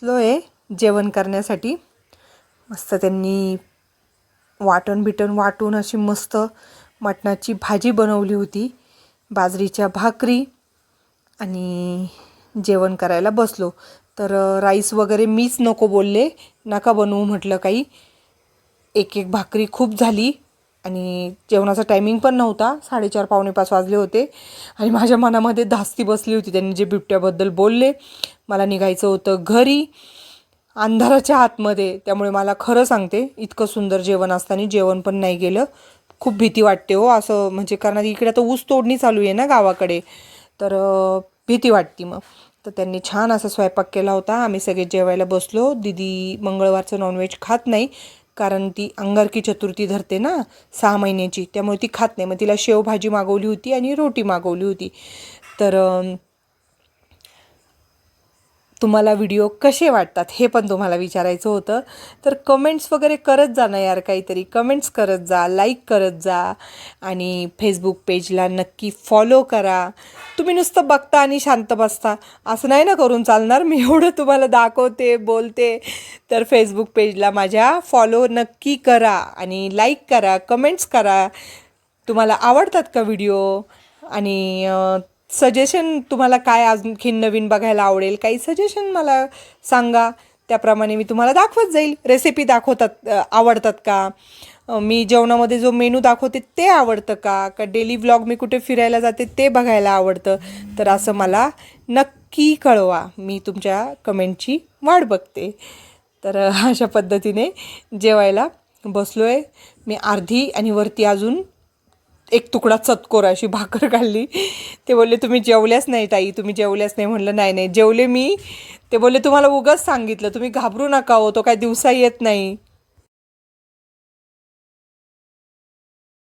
बसलो आहे जेवण करण्यासाठी. मस्त त्यांनी वाटण वाटून अशी मस्त मटणाची भाजी बनवली होती, बाजरीच्या भाकरी, आणि जेवण करायला बसलो. तर राईस वगैरे मीच नको बोलले, नका बनवू म्हटलं काही. एक एक भाकरी खूप झाली आणि जेवणाचा टायमिंग पण नव्हता, 4:30 पावणे 5 वाजले होते. आणि माझ्या मनामध्ये धास्ती बसली होती. त्यांनी जे बिबट्याबद्दल बोलले, मला निघायचं होतं घरी अंधाराच्या आतमध्ये. त्यामुळे मला खरं सांगते, इतकं सुंदर जेवण असताना जेवण पण नाही गेलं. खूप भीती वाटते हो असं, म्हणजे कारण इकडे आता ऊस तोडणी चालू आहे ना गावाकडे, तर भीती वाटते. मग तर त्यांनी छान असा स्वयंपाक केला होता. आम्ही सगळे जेवायला बसलो. दीदी मंगळवारचं नॉनव्हेज खात नाही, कारण ती अंगारकी चतुर्थी धरते ना 6 महिन्याची, त्यामुळे ती खात नाही. मग तिला शेवभाजी मागवली होती आणि रोटी मागवली होती. तर तुम्हाला व्हिडिओ कसे वाटतात हे पण तुम्हाला विचारायचं होतं. तर कमेंट्स वगैरे करत जा ना यार, काहीतरी कमेंट्स करत जा, लाईक करत जा, आणि फेसबुक पेजला नक्की फॉलो करा. तुम्ही नुसतं बघता आणि शांत बसता असं नाही ना करून चालणार. मी एवढं तुम्हाला दाखवते, बोलते, तर फेसबुक पेजला माझ्या फॉलो नक्की करा आणि लाईक करा, कमेंट्स करा. तुम्हाला आवडतात का व्हिडिओ? आणि सजेशन तुम्हाला काय आणखीन नवीन बघायला आवडेल, काही सजेशन मला सांगा. त्याप्रमाणे मी तुम्हाला दाखवत जाईल. रेसिपी दाखवतात आवडतात का? मी जेवणामध्ये जो मेनू दाखवते ते आवडतं का डेली व्लॉग मी कुठे फिरायला जाते ते बघायला आवडतं? तर असं मला नक्की कळवा. मी तुमच्या कमेंटची वाट बघते. तर अशा पद्धतीने जेवायला बसलो आहे मी. अर्धी आणि वरती अजून एक तुकडा चतकोर अशी भाकर खाल्ली. ते बोलले तुम्ही जेवल्याच नाही ताई, तुम्ही जेवल्याच नाही. म्हटलं नाही जेवले मी. ते बोलले तुम्हाला उगाच सांगितलं, तुम्ही घाबरू नका हो, तो काय दिवसा येत नाही.